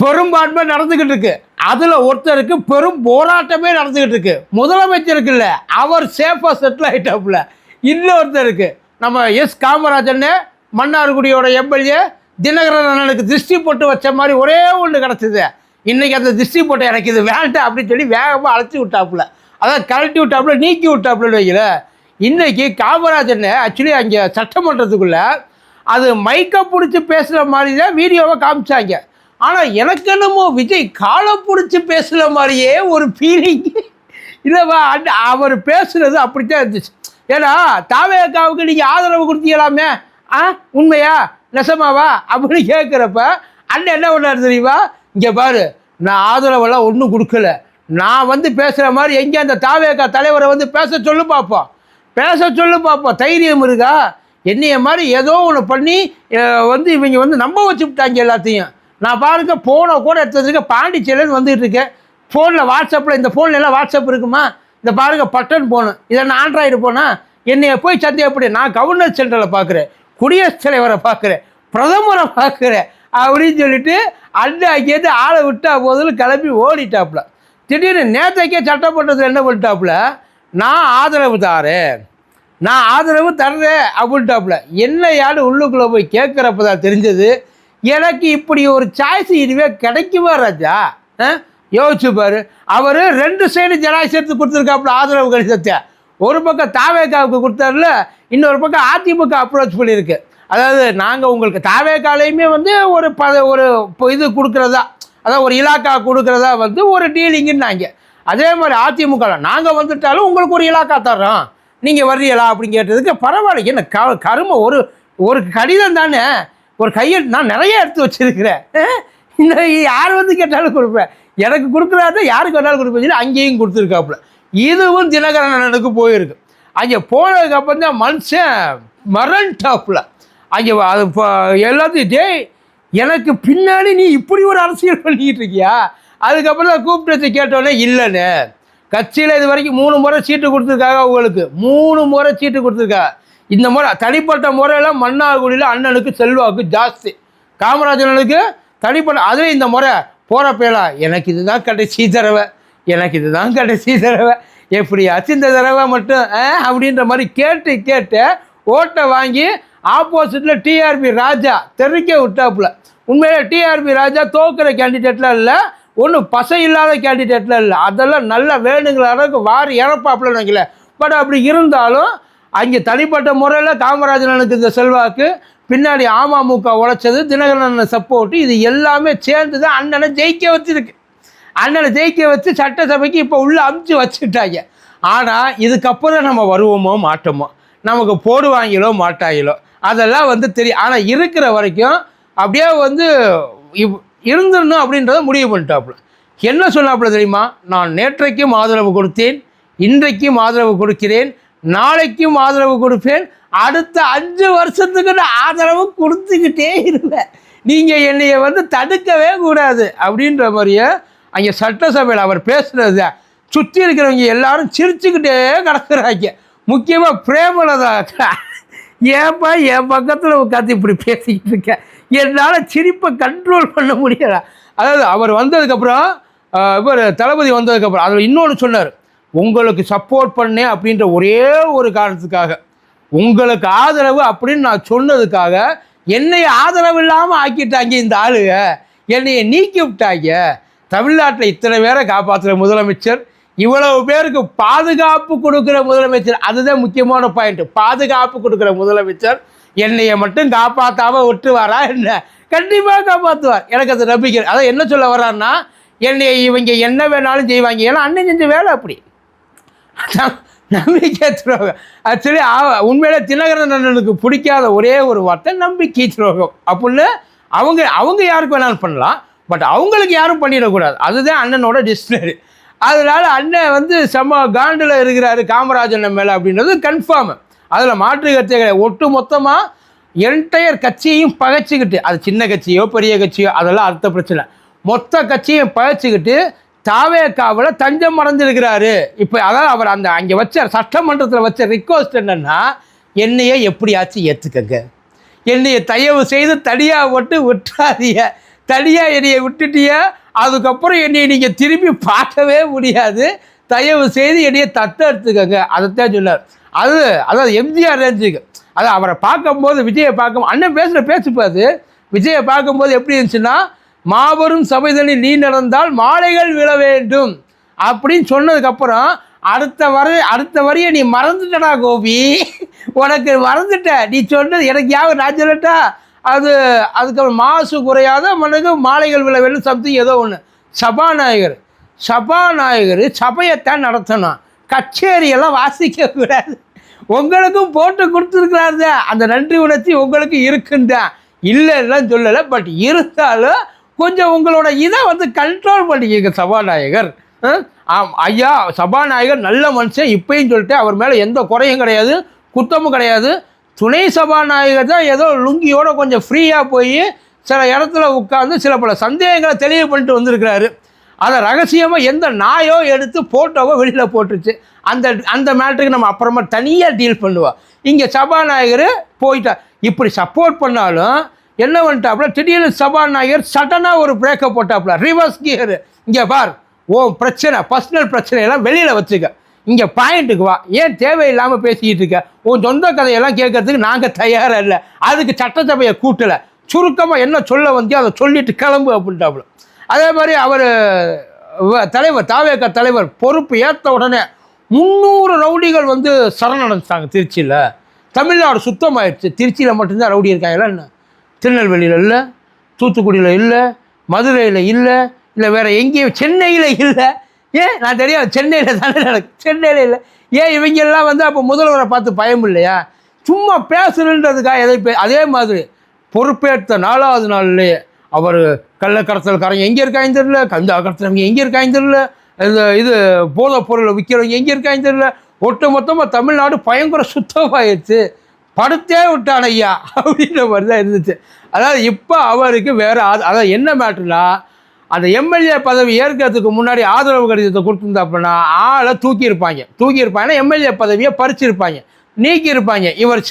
பெரும்பான்மை நடந்துக்கிட்டு இருக்கு. அதில் ஒருத்தருக்கு பெரும் போராட்டமே நடந்துக்கிட்டு இருக்கு. முதலமைச்சருக்கு இல்லை, அவர் சேஃபாக செட்டில் ஆகிட்டாப்புல. இன்னொருத்தருக்கு நம்ம காமராஜன் மன்னார்குடியோட எம்எல்ஏ தினகரன் அண்ணனுக்கு திருஷ்டி போட்டு வச்ச மாதிரி ஒரே ஒன்று கிடச்சிது. இன்றைக்கி அந்த திருஷ்டி போட்டு எனக்கு இது வேண்டாம் அப்படின்னு சொல்லி வேகமாக அழைச்சி விட்டாப்புல, அதான் கழட்டி விட்டாப்புல, நீக்கி விட்டாப்புலன்னு வைக்கல. இன்றைக்கி காமராஜன் ஆக்சுவலி அங்கே சட்டமன்றத்துக்குள்ளே அது மைக்கை பிடிச்சி பேசுகிற மாதிரி தான் வீடியோவை காமிச்சாங்க. ஆனால் எனக்கு என்னமோ விஜய் காலை பிடிச்சி பேசுகிற மாதிரியே ஒரு ஃபீலிங் இல்லைவா. அவர் பேசுகிறது அப்படித்தான் இருந்துச்சு. ஏன்னா தாவேக்காவுக்கு நீங்கள் ஆதரவு கொடுத்தீங்களாமே, உண்மையா நெசமாவா அப்படின்னு கேட்குறப்ப அண்ணன் என்ன பண்ணார் தெரியுமா, இங்கே பாரு நான் ஆதரவெல்லாம் ஒன்றும் கொடுக்கல, நான் வந்து பேசுகிற மாதிரி எங்கே அந்த தாவேக்கா தலைவரை வந்து பேச சொல்லு பார்ப்போம், தைரியம் இருக்கா, என்னைய மாதிரி ஏதோ ஒன்று பண்ணி வந்து இவங்க வந்து நம்ப வச்சுவிட்டாங்க எல்லாத்தையும். நான் பாருங்க ஃபோனை கூட எடுத்ததுக்கு பாண்டிச்சேரியிலேருந்து வந்துகிட்டு இருக்கேன். ஃபோனில் வாட்ஸ்அப்பில் இந்த ஃபோனில் எல்லாம் வாட்ஸ்அப் இருக்குமா, இந்த பாருங்கள் பட்டன் ஃபோனு, இதை நான் ஆண்ட்ராய்டு போனால் என்னைய போய் சந்தேகப்படி நான் கவர்னர் சென்டரில் பார்க்குறேன், குடியரசுத் தலைவரை பார்க்குறேன், பிரதமரை பார்க்குறேன் அப்படின்னு சொல்லிட்டு அங்கேருந்து ஆளை விட்டா போதில் கிளம்பி ஓடிட்டாப்புல. திடீர்னு நேற்றைக்கே சட்டமன்றத்தில் என்ன பண்ணிட்டாப்புல, நான் ஆதரவு தரேன் அப்படின்ட்டாப்புல. என்னையாடு உள்ளுக்குள்ளே போய் கேட்குறப்ப தான் தெரிஞ்சது, எனக்கு இப்படி ஒரு சாய்ஸ் இதுவே கிடைக்குமா ராஜா. யோசிச்சு பாரு, அவர் 2 சைடு ஜனாதிபதி கொடுத்துருக்காப்புல ஆதரவு கடிதத்தை. ஒரு பக்கம் தாவேக்காவுக்கு கொடுத்தாருல, இன்னொரு பக்கம் அதிமுக அப்ரோச் பண்ணியிருக்கு. அதாவது நாங்கள் உங்களுக்கு தாவேக்காலையுமே வந்து ஒரு இது கொடுக்குறதா, அதாவது ஒரு இலாக்கா கொடுக்குறதா வந்து ஒரு டீலிங்குன்னாங்க. அதே மாதிரி அதிமுக நாங்கள் வந்துட்டாலும் உங்களுக்கு ஒரு இலாக்கா தர்றோம், நீங்கள் வர்றீங்களா அப்படின்னு கேட்டதுக்கு பரவாயில்ல, என்ன கருமை ஒரு கடிதம் தானே, ஒரு கையெழுத்து நான் நிறைய எடுத்து வச்சுருக்கிறேன், இந்த யார் வந்து கேட்டாலும் கொடுப்பேன், எனக்கு கொடுக்குறாரு யாருக்கு வேணாலும் கொடுப்பேன் சொல்லி அங்கேயும் கொடுத்துருக்காப்புல. இதுவும் தினகரன் அண்ணனுக்கு போயிருக்கு. அங்கே போனதுக்கப்புறம் தான் மனுஷன் மரண்டாப்புல. அங்கே அது எல்லாத்தையும் டேய் எனக்கு பின்னாடி நீ இப்படி ஒரு அரசியல் பண்ணிக்கிட்டு இருக்கியா. அதுக்கப்புறம் தான் கூப்பிட்டு கேட்டோன்னே இல்லைன்னு, கட்சியில் இது வரைக்கும் 3 முறை சீட்டு கொடுத்துருக்காங்க, உங்களுக்கு 3 முறை சீட்டு கொடுத்துருக்காங்க. இந்த முறை தனிப்பட்ட முறையில் மன்னார்குடியில் அண்ணனுக்கு செல்வாக்கு ஜாஸ்தி, காமராஜனுக்கு தனிப்பட்ட. அதுவே இந்த முறை போகிறப்பெல்லாம் எனக்கு இதுதான் கடைசி தடவை, எப்படியாச்சும் இந்த தடவை மட்டும் அப்படின்ற மாதிரி கேட்டு ஓட்டை வாங்கி ஆப்போசிட்டில் டிஆர்பி ராஜா தெரிவிக்க விட்டாப்புல. உண்மையிலே டிஆர்பி ராஜா தோக்குற கேண்டிடேட்லாம் இல்லை, ஒன்றும் பசை இல்லாத கேண்டிடேட்லாம் இல்லை, அதெல்லாம் நல்லா வேணுங்கிற அளவுக்கு வாரி இறப்பாப்புலன்னு வைக்கல. பட் அப்படி இருந்தாலும் அங்கே தனிப்பட்ட முறையில் காமராஜனுக்கு இந்த செல்வாக்கு, பின்னாடி அமமுக உழைச்சது, தினகரன் சப்போர்ட்டு, இது எல்லாமே சேர்ந்து தான் அண்ணனை ஜெயிக்க வச்சுருக்கு. அண்ணனை ஜெயிக்க வச்சு சட்டசபைக்கு இப்போ உள்ளே அமுச்சு வச்சுட்டாங்க. ஆனால் இதுக்கப்புறம் நம்ம வருவோமோ மாட்டோமோ, நமக்கு போடுவாங்களோ மாட்டாங்களோ அதெல்லாம் வந்து தெரியும். ஆனால் இருக்கிற வரைக்கும் அப்படியே வந்து இருந்துடணும் அப்படின்றத முடிவு பண்ணிட்டாப்புல. என்ன சொன்னாப்புல தெரியுமா, நான் நேற்றைக்கும் ஆதரவு கொடுத்தேன், இன்றைக்கும் ஆதரவு கொடுக்கிறேன், நாளைக்கும் ஆதரவு கொடுப்பேன், அடுத்த 5 வருஷத்துக்கு நான் ஆதரவு கொடுத்துக்கிட்டே இருப்பேன், நீங்கள் என்னைய வந்து தடுக்கவே கூடாது அப்படின்ற மாதிரியே அங்கே சட்டசபையில் அவர் பேசுகிறது சுற்றி இருக்கிறவங்க எல்லாரும் சிரிச்சுக்கிட்டே கிடக்குறாங்க. முக்கியமாக பிரேமலதா ஏன்பா என் பக்கத்தில் உட்காந்து இப்படி பேசிக்கிட்டு இருக்கேன், என்னால் சிரிப்பை கண்ட்ரோல் பண்ண முடியல. அதாவது அவர் வந்ததுக்கப்புறம், இவர் தளபதி வந்ததுக்கப்புறம் அதில் இன்னொன்று சொன்னார், உங்களுக்கு சப்போர்ட் பண்ணேன் அப்படின்ற ஒரே ஒரு காரணத்துக்காக, உங்களுக்கு ஆதரவு அப்படின்னு நான் சொன்னதுக்காக என்னை ஆதரவு இல்லாமல் ஆக்கிட்டாங்க இந்த ஆளுங்க, என்னையை நீக்கி விட்டாங்க. தமிழ்நாட்டில் இத்தனை பேரை காப்பாற்றுற முதலமைச்சர், இவ்வளவு பேருக்கு பாதுகாப்பு கொடுக்குற முதலமைச்சர், அதுதான் முக்கியமான பாயிண்ட். பாதுகாப்பு கொடுக்குற முதலமைச்சர் என்னையை மட்டும் காப்பாற்றாமல் விட்டுவாரா என்ன? கண்டிப்பாக காப்பாற்றுவார், எனக்கு அது நம்பிக்கை. அதான் என்ன சொல்ல வர்றாருன்னா, என்னை இவங்க என்ன வேணாலும் செய்வாங்க, ஏன்னா அண்ணன் செஞ்ச வேலை அப்படி நம்பிக்கை துரோகம். ஆக்சுவலி உண்மையிலே தினகரன் அண்ணனுக்கு பிடிக்காத ஒரே ஒரு வார்த்தை நம்பிக்கை துரோகம் அப்படின்னு. அவங்க யாருக்கு வேணாலும் பண்ணலாம், பட் அவங்களுக்கு யாரும் பண்ணிடக்கூடாது, அதுதான் அண்ணனோட டிஸ்பிளே. அதனால் அண்ணன் வந்து செம்ம காண்டில் இருக்கிறாரு காமராஜன் மேலே அப்படின்றது கன்ஃபார்மு, அதில் மாற்று கட்சி கிடையாது. ஒட்டு மொத்தமாக என்டையர் கட்சியையும் பகைச்சிக்கிட்டு, அது சின்ன கட்சியோ பெரிய கட்சியோ அதெல்லாம் அடுத்த பிரச்சனை, மொத்த கட்சியையும் பகைச்சிக்கிட்டு தாவேக்காவில் தஞ்சம் அடைஞ்சிருக்கிறாரு. இப்போ அதாவது அவர் அந்த அங்கே வச்ச சட்டமன்றத்தில் வச்ச ரிக்வஸ்ட் என்னென்னா, என்னையே எப்படியாச்சும் ஏற்றுக்கங்க, என்னையை தயவு செய்து தனியாக போட்டு விட்டுறாதீங்க, தனியாக என்னையை விட்டுட்டிய, அதுக்கப்புறம் என்னை நீங்கள் திரும்பி பார்க்கவே முடியாது, தயவு செய்து என்னையை தத்தெடுத்துக்கங்க. அதைத்தான் சொன்னார். அதாவது எம்ஜிஆர் ரேஞ்சுக்கு. அது அவரை பார்க்கும்போது, விஜயை பார்க்கும் அண்ணன் பேசுகிற பேசுப்பாது, விஜயை பார்க்கும்போது எப்படி இருந்துச்சுன்னா, மாபெரும் சபைதனில் நீ நடந்தால் மாலைகள் விழ வேண்டும் அப்படின்னு சொன்னதுக்கப்புறம் அடுத்த வரியை நீ மறந்துட்டடா கோபி, உனக்கு மறந்துட்ட, நீ சொன்னது எனக்கு யாவது நான் சொல்லட்டா, அதுக்கப்புறம் மாசு குறையாத மனது மாலைகள் விழ வேண்டும் சம்திங் ஏதோ ஒன்று. சபாநாயகர் சபையத்தான் நடத்தணும், கச்சேரியெல்லாம் வாசிக்கக்கூடாது. உங்களுக்கும் போட்டு கொடுத்துருக்குறாரு, அந்த நன்றி உணர்ச்சி உங்களுக்கு இருக்குந்தான், இல்லைன்னு சொல்லலை. பட் இருந்தாலும் கொஞ்சம் உங்களோட இதை கண்ட்ரோல் பண்ணிக்கங்க சபாநாயகர். ஐயா சபாநாயகர் நல்ல மனுஷன், இப்பயும் சொல்லிட்டு அவர் மேலே எந்த குறையும் கிடையாது, குத்தமும் கிடையாது. துணை சபாநாயகர் தான் ஏதோ லுங்கியோட கொஞ்சம் ஃப்ரீயாக போய் சில இடத்துல உட்காந்து சில பல சந்தேகங்களை தெளிவு பண்ணிட்டு வந்திருக்கிறாரு. அதை ரகசியமாக எந்த நாயோ எடுத்து ஃபோட்டோவோ வெளியில் போட்டுருச்சு. அந்த மேட்டருக்கு நம்ம அப்புறமா தனியாக டீல் பண்ணுவோம். இங்கே சபாநாயகர் போயிட்டா, இப்படி சப்போர்ட் பண்ணாலும் என்ன பண்ணிட்டாப்புல, திடீர்னு சபாநாயகர் சடனாக ஒரு பிரேக்கை போட்டாப்புல, ரிவர்ஸ் கியர். இங்கே பார், ஓ பிரச்சனை, பர்சனல் பிரச்சனையெல்லாம் வெளியில் வச்சுக்க, இங்கே பாயிண்ட்டுக்கு வா, ஏன் தேவையில்லாமல் பேசிக்கிட்டு இருக்க, உன் சொந்த கதையெல்லாம் கேட்கறதுக்கு நாங்கள் தயாராக இல்லை, அதுக்கு சட்டசபையை கூட்டலை, சுருக்கமாக என்ன சொல்ல வந்தியோ அதை சொல்லிட்டு கிளம்பு அப்படின்ட்டாப்புல. அதே மாதிரி அவர் தலைவர் தாவேக தலைவர் பொறுப்பு ஏற்ற உடனே 300 ரவுடிகள் சரணடைஞ்சிட்டாங்க திருச்சியில். தமிழ்நாடு சுத்தமாயிடுச்சு. திருச்சியில் மட்டும்தான் ரவுடி இருக்காங்களா என்ன? திருநெல்வேலியில் இல்லை, தூத்துக்குடியில் இல்லை, மதுரையில் இல்லை, வேறு எங்கேயும் சென்னையில் இல்லை. ஏன் நான் தெரியாது, சென்னையில் தானே நடக்கும், சென்னையில் இல்லை. ஏன் இவங்கெல்லாம் அப்போ முதல்வரை பார்த்து பயம் இல்லையா? சும்மா பேசுகிறன்றதுக்காக அதே மாதிரி பொறுப்பேற்ற 4வது நாள்லேயே அவர் கள்ளக்கடத்தல்காரங்க எங்கே இருக்காங்க தெரியல, கஞ்சா கடத்துறவங்க எங்கே இருக்காங்க தெரியல, இது போதைப் பொருளை விற்கிறவங்க எங்கே இருக்காங்க தெரியல, ஒட்டு மொத்தமாக தமிழ்நாடு பயங்கர சுத்தமாகிடுச்சு, படுத்தே விட்டான் ஐயா அப்படின்ற மாதிரி தான் இருந்துச்சு. அதாவது இப்போ அவருக்கு வேறு அதாவது என்ன மேட்ருனா, அந்த எம்எல்ஏ பதவி ஏற்கிறதுக்கு முன்னாடி ஆதரவு கடிதத்தை கொடுத்துருந்தாப்புனா ஆளை தூக்கியிருப்பாங்கன்னா எம்எல்ஏ பதவியை பறிச்சிருப்பாங்க, நீக்கியிருப்பாங்க. இவர்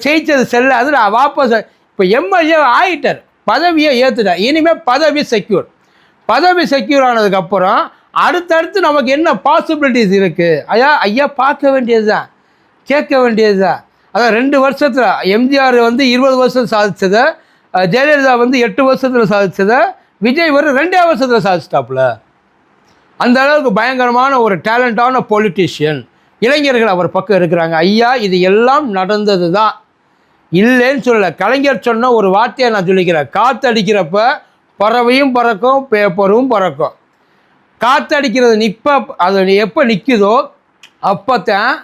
ஜெயிச்சது செல்லாது, நான் வாபஸ். இப்போ எம்எல்ஏ ஆகிட்டார், பதவியை ஏற்றுட்டார், இனிமேல் பதவி செக்யூர் ஆனதுக்கப்புறம் அடுத்தடுத்து நமக்கு என்ன பாசிபிலிட்டிஸ் இருக்குது ஐயா பார்க்க வேண்டியது தான், கேட்க வேண்டியது தான். அதான் 2 வருஷத்தில் எம்ஜிஆர் 20 வருஷம் சாதித்ததை, ஜெயலலிதா 8 வருஷத்தில் சாதித்ததை விஜய் 2 வருஷத்தில் சாதிச்சிட்டாப்புல. அந்த அளவுக்கு பயங்கரமான ஒரு டேலண்டான பொலிட்டீஷியன். இளைஞர்கள் அவர் பக்கம் இருக்கிறாங்க. ஐயா இது எல்லாம் நடந்தது தான், இல்லைன்னு சொல்லலை. கலைஞர் சொன்ன ஒரு வார்த்தையை நான் சொல்லிக்கிறேன், காற்றடிக்கிறப்ப பறவையும் பறக்கும், பேப்பரும் பறக்கும். காற்றடிக்கிறது அது எப்போ நிற்குதோ அப்போ தான்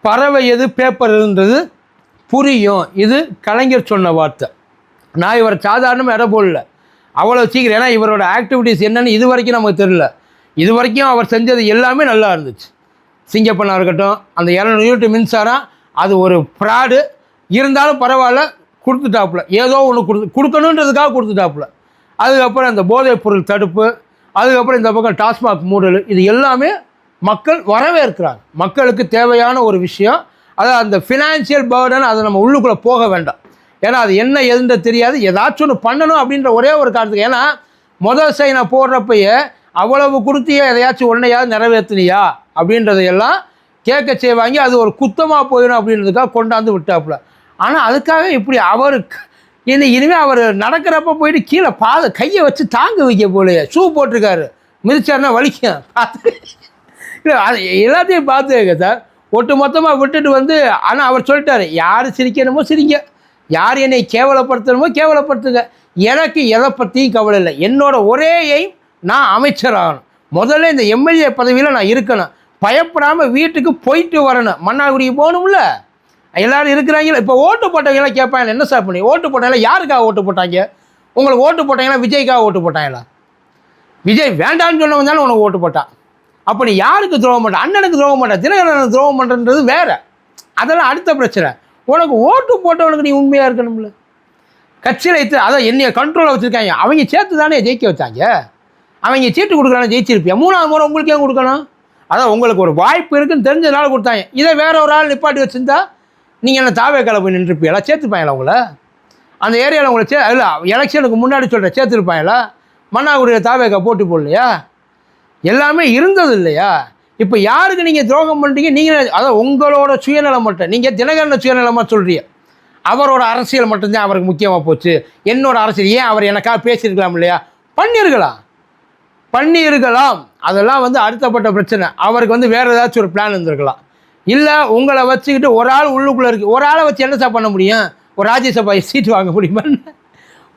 பறவை எது பேப்பர் இருந்தது புரியும். இது கலைஞர் சொன்ன வார்த்தை. நான் இவர் சாதாரணமாக இடம் போடல அவ்வளோ சீக்கிரம். ஏன்னா இவரோட ஆக்டிவிட்டீஸ் என்னென்னு இது வரைக்கும் நமக்கு தெரியல. இது வரைக்கும் அவர் செஞ்சது எல்லாமே நல்லா இருந்துச்சு. சிங்கப்பண்ணா இருக்கட்டும், அந்த 200 யூனிட் மின்சாரம் அது ஒரு ஃப்ராடு இருந்தாலும் பரவாயில்ல, கொடுத்துட்டாப்புல. ஏதோ ஒன்று கொடுக்கணுன்றதுக்காக கொடுத்துட்டாப்புல. அதுக்கப்புறம் அந்த போதைப் பொருள் தடுப்பு, அதுக்கப்புறம் இந்த பக்கம் டாஸ்மாக் மூடல், இது எல்லாமே மக்கள் வரவேற்கிறாங்க. மக்களுக்கு தேவையான ஒரு விஷயம். அதாவது அந்த ஃபினான்ஷியல் பர்டன், அதை நம்ம உள்ளுக்குள்ளே போக வேண்டாம். ஏன்னா அது என்ன எதுன்ற தெரியாது, ஏதாச்சும் ஒன்று பண்ணணும் அப்படின்ற ஒரே ஒரு காரணத்துக்கு. ஏன்னா முதல் சைனை போடுறப்பயே அவ்வளவு கொடுத்தியா, எதையாச்சும் ஒன்றையாவது நிறைவேற்றினியா அப்படின்றதையெல்லாம் கேட்க செய்வாங்க. அது ஒரு குத்தமாக போயிடும் அப்படின்றதுக்காக கொண்டாந்து விட்டாப்புல. ஆனால் அதுக்காக இப்படி அவருக்கு இனிமேல் அவர் நடக்கிறப்ப போயிட்டு கீழே கையை வச்சு தாங்க வைக்க போலையே, ஷூ போட்டிருக்காரு, மிதிச்சாருன்னா வலிக்கும். பார்த்து இல்லை, அது எல்லாத்தையும் பார்த்துக்க சார். ஒட்டு மொத்தமாக விட்டுட்டு ஆனால் அவர் சொல்லிட்டாரு, யார் சிரிக்கணுமோ சிரிங்க, யார் என்னை கேவலப்படுத்தணுமோ கேவலப்படுத்துங்க, எனக்கு எதை பற்றியும் கவலை இல்லை. என்னோட ஒரே எய்ம் நான் அமைச்சராகணும். முதல்ல இந்த எம்எல்ஏ பதவியில் நான் இருக்கணும், பயப்படாமல் வீட்டுக்கு போயிட்டு வரணும். மன்னார்குடிக்கு போகணும்ல, எல்லோரும் இருக்கிறாங்களா. இப்போ ஓட்டு போட்டவங்களாம் கேட்பாங்க, என்ன சார் பண்ணி ஓட்டு போட்டாங்களா, யாருக்காக ஓட்டு போட்டாங்க, உங்களுக்கு ஓட்டு போட்டாங்களா, விஜய்க்காக ஓட்டு போட்டாங்களா, விஜய் வேண்டான்னு சொன்னவங்க தானே உனக்கு ஓட்டு போட்டான். அப்போ நீ யாருக்கு துரோகம் பண்ண, அண்ணனுக்கு துரோகம் பண்ண, தினகரனுக்கு துரோகம் பண்ணுறது வேறு, அதெல்லாம் அடுத்த பிரச்சனை. உனக்கு ஓட்டு போட்டவனுக்கு நீ உண்மையாக இருக்கணும்ல. கட்சியில் அதான் என்னைய கண்ட்ரோலில் வச்சுருக்காங்க, அவங்க சேர்த்து தானே ஜெயிக்க வச்சாங்க, அவங்க சீட்டு கொடுக்குறாங்க, ஜெயிச்சிருப்பியா. 3வது முறை உங்களுக்கு ஏன் கொடுக்கணும்? அதான் உங்களுக்கு ஒரு வாய்ப்பு இருக்குன்னு தெரிஞ்சதுனால கொடுத்தாங்க. இதை வேற ஒரு ஆள் நிப்பாட்டி வச்சுருந்தா நீங்கள் என்ன தாவேக்கால போய் நின்றுப்பீங்களா, சேர்த்துப்பாங்களா உங்களை? அந்த ஏரியாவில் உங்களை இல்லை எலெக்ஷனுக்கு முன்னாடி சொல்கிறேன் சேர்த்துருப்பாங்களா? மன்னார்குடியில் தாவேக்கா போட்டி போடலையா? எல்லாமே இருந்தது இல்லையா? இப்போ யாருக்கு நீங்கள் துரோகம் பண்ணுறீங்க? நீங்கள் அதான் உங்களோட சுயநலம் மட்டும். நீங்கள் தினகரன் சுயநலமாக சொல்கிறீங்க. அவரோட அரசியல் மட்டும்தான் அவருக்கு முக்கியமாக போச்சு. என்னோட அரசியல் ஏன் அவர் எனக்காக பேசியிருக்கலாம் இல்லையா? பண்ணியிருக்கலாம். அதெல்லாம் வந்து அடுத்தப்பட்ட பிரச்சனை. அவருக்கு வந்து வேறு ஏதாச்சும் ஒரு பிளான் இருந்திருக்கலாம். இல்லை உங்களை வச்சுக்கிட்டு ஒரு ஆள் உள்ளுக்குள்ளே இருக்குது. ஒரு ஆளை வச்சு என்ன சார் பண்ண முடியும்? ஒரு ராஜ்யசபா சீட்டு வாங்க முடியுமா?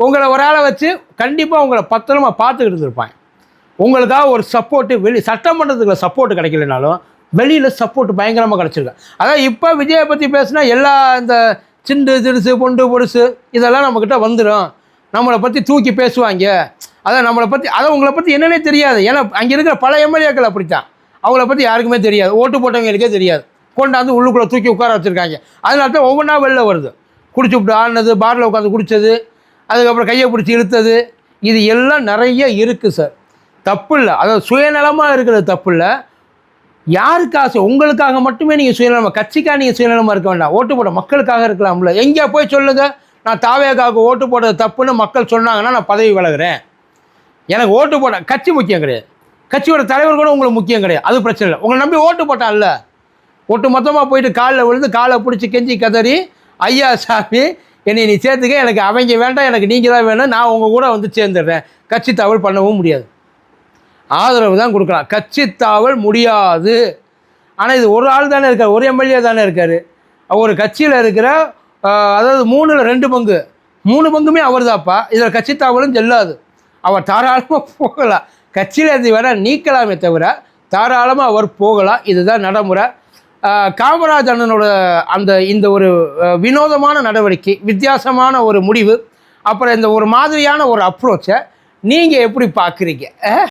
உங்களை ஒரு ஆளை வச்சு கண்டிப்பாக உங்களை பத்திரமா பார்த்துக்கிட்டு இருந்திருப்பாங்க. உங்களுக்காக ஒரு சப்போர்ட்டு சட்டமன்றத்துக்குள்ள சப்போர்ட்டு கிடைக்கலனாலும் வெளியில் சப்போர்ட் பயங்கரமாக கிடச்சிருக்கு. அதான் இப்போ விஜயை பற்றி பேசுனா எல்லா இந்த சிண்டு சிறுசு பொண்டு பொடுசு இதெல்லாம் நம்மக்கிட்ட வந்துடும். நம்மளை பற்றி தூக்கி பேசுவாங்க. அதான் நம்மளை பற்றி உங்களை பற்றி என்னன்னே தெரியாது. ஏன்னா அங்கே இருக்கிற பல எம்எல்ஏக்கள் அப்படித்தான். அவங்கள பற்றி யாருக்குமே தெரியாது. ஓட்டு போட்டவங்களுக்கே தெரியாது. கொண்டாந்து உள்ளுக்குள்ளே தூக்கி உட்கார வச்சுருக்காங்க. அதனால தான் ஒவ்வொன்றா வெளில வருது. குடிச்சுவிட்டு ஆடினது, பாரில் உட்காந்து குடித்தது, அதுக்கப்புறம் கையை பிடிச்சி இழுத்தது, இது எல்லாம் நிறைய இருக்குது சார். தப்பு இல்லை. அதாவது சுயநலமாக இருக்கிறது தப்பு இல்லை. யாருக்கு ஆசை? உங்களுக்காக மட்டுமே நீங்கள் சுயநலமாக, கட்சிக்காக நீங்கள் சுயநலமாக இருக்க வேண்டாம். ஓட்டு போட மக்களுக்காக இருக்கலாம்ல. எங்கேயா போய் சொல்லுங்கள், நான் தாவேக்காவுக்கு ஓட்டு போடுறது தப்புன்னு மக்கள் சொன்னாங்கன்னா நான் பதவி விலகுறேன். எனக்கு ஓட்டு போட கட்சி முக்கியம் கிடையாது. கட்சியோட தலைவர் கூட உங்களுக்கு முக்கியம் கிடையாது. அது பிரச்சனை இல்லை. உங்களை நம்பி ஓட்டு போட்டான்ல, ஒட்டு மொத்தமாக போயிட்டு காலில் விழுந்து காலை பிடிச்சி கெஞ்சி கதறி, ஐயா சாமி என்னை நீ சேர்த்துக்க, எனக்கு அவங்க வேண்டாம், எனக்கு நீங்கள் தான் வேணும், நான் உங்கள் கூட வந்து சேர்ந்துடுறேன். கட்சி தாவல் பண்ணவும் முடியாது. ஆதரவு தான் கொடுக்கலாம். கட்சி தாவல் முடியாது. ஆனால் இது ஒரு ஆள் தானே இருக்கார், ஒரு எம்எல்ஏ தானே இருக்கார். ஒரு கட்சியில் இருக்கிற அதாவது 3ல் 2 பங்கு, 3 பங்குமே அவர் தான்ப்பா. இதில் கட்சி தாவலும் செல்லாது. அவர் தாராளமாக போகலாம். கட்சியில் இருந்து வேற நீக்கலாமே தவிர தாராளமாக அவர் போகலாம். இதுதான் நடைமுறை. காமராஜ் அண்ணனோட இந்த ஒரு வினோதமான நடவடிக்கை, வித்தியாசமான ஒரு முடிவு, அப்புறம் இந்த ஒரு மாதிரியான ஒரு அப்ரோச்சை நீங்கள் எப்படி பார்க்குறீங்க?